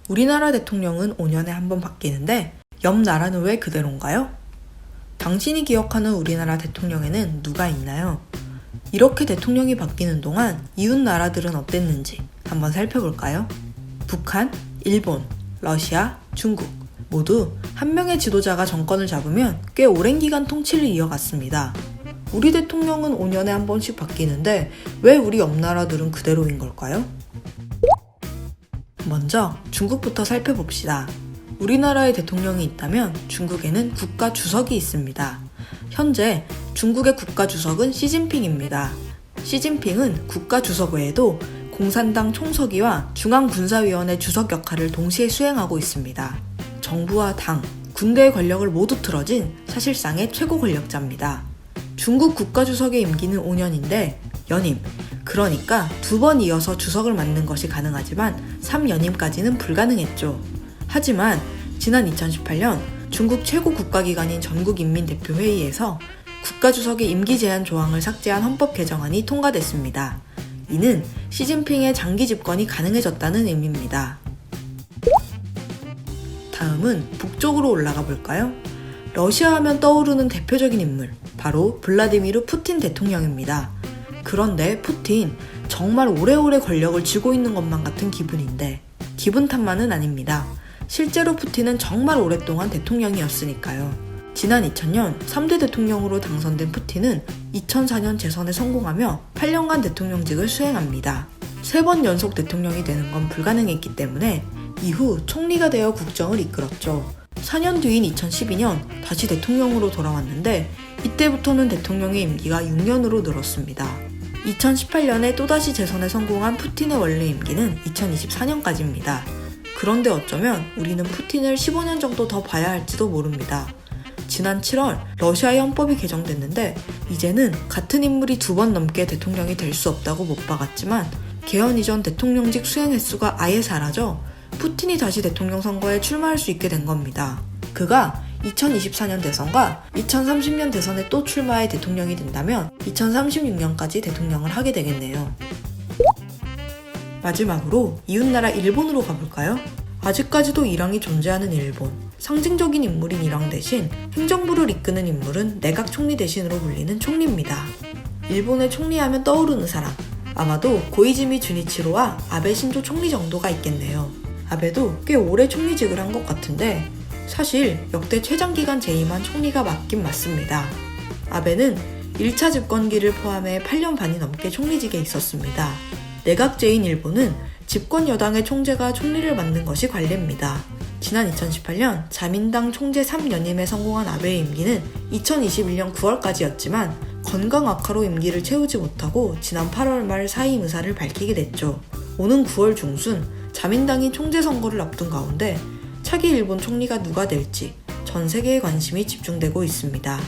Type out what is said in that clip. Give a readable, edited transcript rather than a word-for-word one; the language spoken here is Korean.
우리나라 대통령은 5년에 한 번 바뀌는데 옆 나라는 왜 그대로인가요? 당신이 기억하는 우리나라 대통령에는 누가 있나요? 이렇게 대통령이 바뀌는 동안 이웃 나라들은 어땠는지 한번 살펴볼까요? 북한, 일본, 러시아, 중국 모두 한 명의 지도자가 정권을 잡으면 꽤 오랜 기간 통치를 이어갔습니다. 우리 대통령은 5년에 한 번씩 바뀌는데 왜 우리 옆 나라들은 그대로인 걸까요? 먼저 중국부터 살펴봅시다. 우리나라에 대통령이 있다면 중국에는 국가 주석이 있습니다. 현재 중국의 국가 주석은 시진핑입니다. 시진핑은 국가 주석 외에도 공산당 총서기와 중앙군사위원회 주석 역할을 동시에 수행하고 있습니다. 정부와 당, 군대의 권력을 모두 틀어진 사실상의 최고 권력자입니다. 중국 국가 주석의 임기는 5년인데 연임, 그러니까 2번 이어서 주석을 맡는 것이 가능하지만 3연임까지는 불가능했죠. 하지만 지난 2018년 중국 최고 국가기관인 전국인민대표회의에서 국가주석의 임기 제한 조항을 삭제한 헌법 개정안이 통과됐습니다. 이는 시진핑의 장기 집권이 가능해졌다는 의미입니다. 다음은 북쪽으로 올라가 볼까요? 러시아 하면 떠오르는 대표적인 인물, 바로 블라디미르 푸틴 대통령입니다. 그런데 푸틴 정말 오래오래 권력을 쥐고 있는 것만 같은 기분인데 기분 탓만은 아닙니다. 실제로 푸틴은 정말 오랫동안 대통령이었으니까요. 지난 2000년 3대 대통령으로 당선된 푸틴은 2004년 재선에 성공하며 8년간 대통령직을 수행합니다. 3번 연속 대통령이 되는 건 불가능했기 때문에 이후 총리가 되어 국정을 이끌었죠. 4년 뒤인 2012년 다시 대통령으로 돌아왔는데 이때부터는 대통령의 임기가 6년으로 늘었습니다. 2018년에 또다시 재선에 성공한 푸틴의 원래 임기는 2024년까지입니다. 그런데 어쩌면 우리는 푸틴을 15년 정도 더 봐야 할지도 모릅니다. 지난 7월 러시아의 헌법이 개정됐는데 이제는 같은 인물이 2번 넘게 대통령이 될 수 없다고 못 박았지만 개헌 이전 대통령직 수행 횟수가 아예 사라져 푸틴이 다시 대통령 선거에 출마할 수 있게 된 겁니다. 그가 2024년 대선과 2030년 대선에 또 출마해 대통령이 된다면 2036년까지 대통령을 하게 되겠네요. 마지막으로 이웃나라 일본으로 가볼까요? 아직까지도 일왕이 존재하는 일본. 상징적인 인물인 일왕 대신 행정부를 이끄는 인물은 내각 총리 대신으로 불리는 총리입니다. 일본의 총리하면 떠오르는 사람. 아마도 고이즈미 주니치로와 아베 신조 총리 정도가 있겠네요. 아베도 꽤 오래 총리직을 한 것 같은데 사실 역대 최장기간 재임한 총리가 맞긴 맞습니다. 아베는 1차 집권기를 포함해 8년 반이 넘게 총리직에 있었습니다. 내각제인 일본은 집권 여당의 총재가 총리를 맡는 것이 관례입니다. 지난 2018년 자민당 총재 3연임에 성공한 아베의 임기는 2021년 9월까지였지만 건강 악화로 임기를 채우지 못하고 지난 8월 말 사임 의사를 밝히게 됐죠. 오는 9월 중순 자민당이 총재 선거를 앞둔 가운데 차기 일본 총리가 누가 될지 전 세계의 관심이 집중되고 있습니다.